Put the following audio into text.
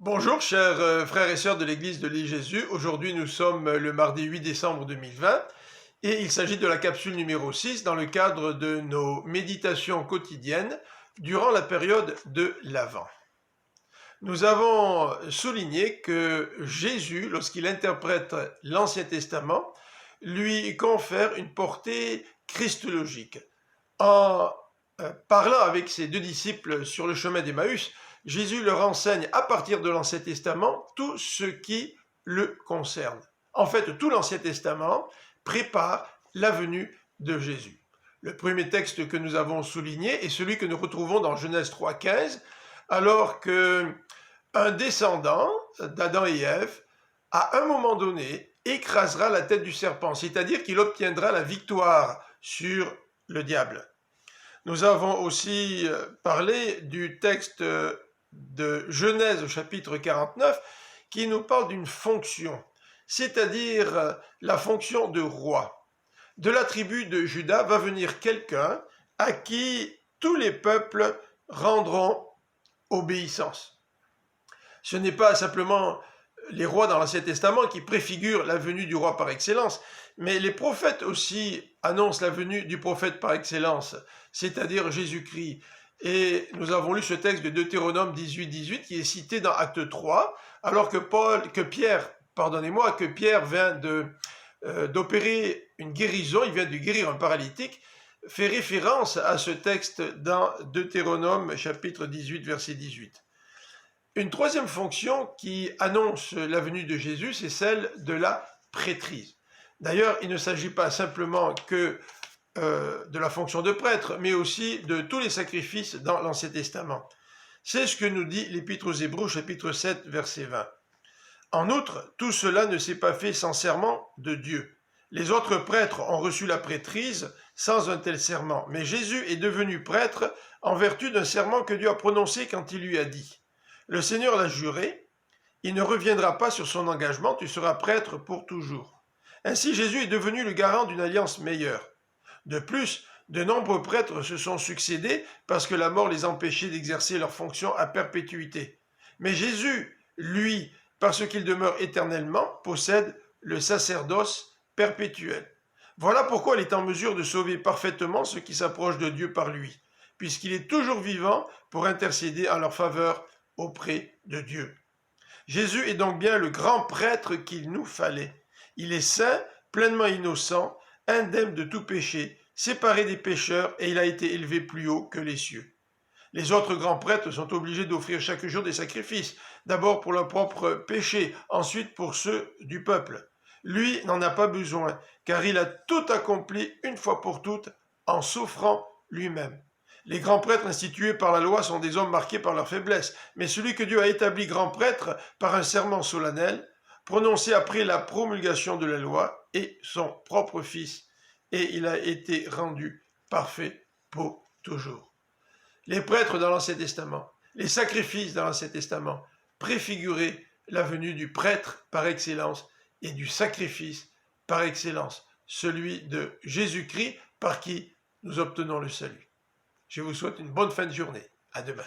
Bonjour chers frères et sœurs de l'église de l'île Jésus. Aujourd'hui nous sommes le mardi 8 décembre 2020 et il s'agit de la capsule numéro 6 dans le cadre de nos méditations quotidiennes durant la période de l'Avent. Nous avons souligné que Jésus, lorsqu'il interprète l'Ancien Testament, lui confère une portée christologique. En parlant avec ses deux disciples sur le chemin d'Emmaüs, Jésus leur enseigne à partir de l'Ancien Testament tout ce qui le concerne. En fait, tout l'Ancien Testament prépare la venue de Jésus. Le premier texte que nous avons souligné est celui que nous retrouvons dans Genèse 3,15, alors qu'un descendant d'Adam et Ève, à un moment donné, écrasera la tête du serpent, c'est-à-dire qu'il obtiendra la victoire sur le diable. Nous avons aussi parlé du texte de Genèse au chapitre 49 qui nous parle d'une fonction, c'est-à-dire la fonction de roi. De la tribu de Juda va venir quelqu'un à qui tous les peuples rendront obéissance. Ce n'est pas simplement les rois dans l'Ancien Testament qui préfigurent la venue du roi par excellence, mais les prophètes aussi annoncent la venue du prophète par excellence, c'est-à-dire Jésus-Christ. Et nous avons lu ce texte de Deutéronome 18 qui est cité dans Acte 3, alors que Pierre vient d'opérer une guérison, il vient de guérir un paralytique, fait référence à ce texte dans Deutéronome chapitre 18, verset 18. Une troisième fonction qui annonce la venue de Jésus, c'est celle de la prêtrise. D'ailleurs, il ne s'agit pas simplement que de la fonction de prêtre, mais aussi de tous les sacrifices dans l'Ancien Testament. C'est ce que nous dit l'Épître aux Hébreux, chapitre 7, verset 20. En outre, tout cela ne s'est pas fait sans serment de Dieu. Les autres prêtres ont reçu la prêtrise sans un tel serment, mais Jésus est devenu prêtre en vertu d'un serment que Dieu a prononcé quand il lui a dit « Le Seigneur l'a juré, il ne reviendra pas sur son engagement, tu seras prêtre pour toujours. » Ainsi, Jésus est devenu le garant d'une alliance meilleure. De plus, de nombreux prêtres se sont succédés parce que la mort les empêchait d'exercer leur fonction à perpétuité. Mais Jésus, lui, parce qu'il demeure éternellement, possède le sacerdoce perpétuel. Voilà pourquoi il est en mesure de sauver parfaitement ceux qui s'approchent de Dieu par lui, puisqu'il est toujours vivant pour intercéder en leur faveur auprès de Dieu. Jésus est donc bien le grand prêtre qu'il nous fallait. Il est saint, pleinement innocent, indemne de tout péché, séparé des pécheurs, et il a été élevé plus haut que les cieux. Les autres grands prêtres sont obligés d'offrir chaque jour des sacrifices, d'abord pour leurs propres péchés, ensuite pour ceux du peuple. Lui n'en a pas besoin, car il a tout accompli une fois pour toutes en souffrant lui-même. Les grands prêtres institués par la loi sont des hommes marqués par leur faiblesse, mais celui que Dieu a établi grand prêtre par un serment solennel, prononcé après la promulgation de la loi, est son propre Fils, et il a été rendu parfait pour toujours. Les prêtres dans l'Ancien Testament, les sacrifices dans l'Ancien Testament, préfiguraient la venue du prêtre par excellence et du sacrifice par excellence, celui de Jésus-Christ par qui nous obtenons le salut. Je vous souhaite une bonne fin de journée. À demain.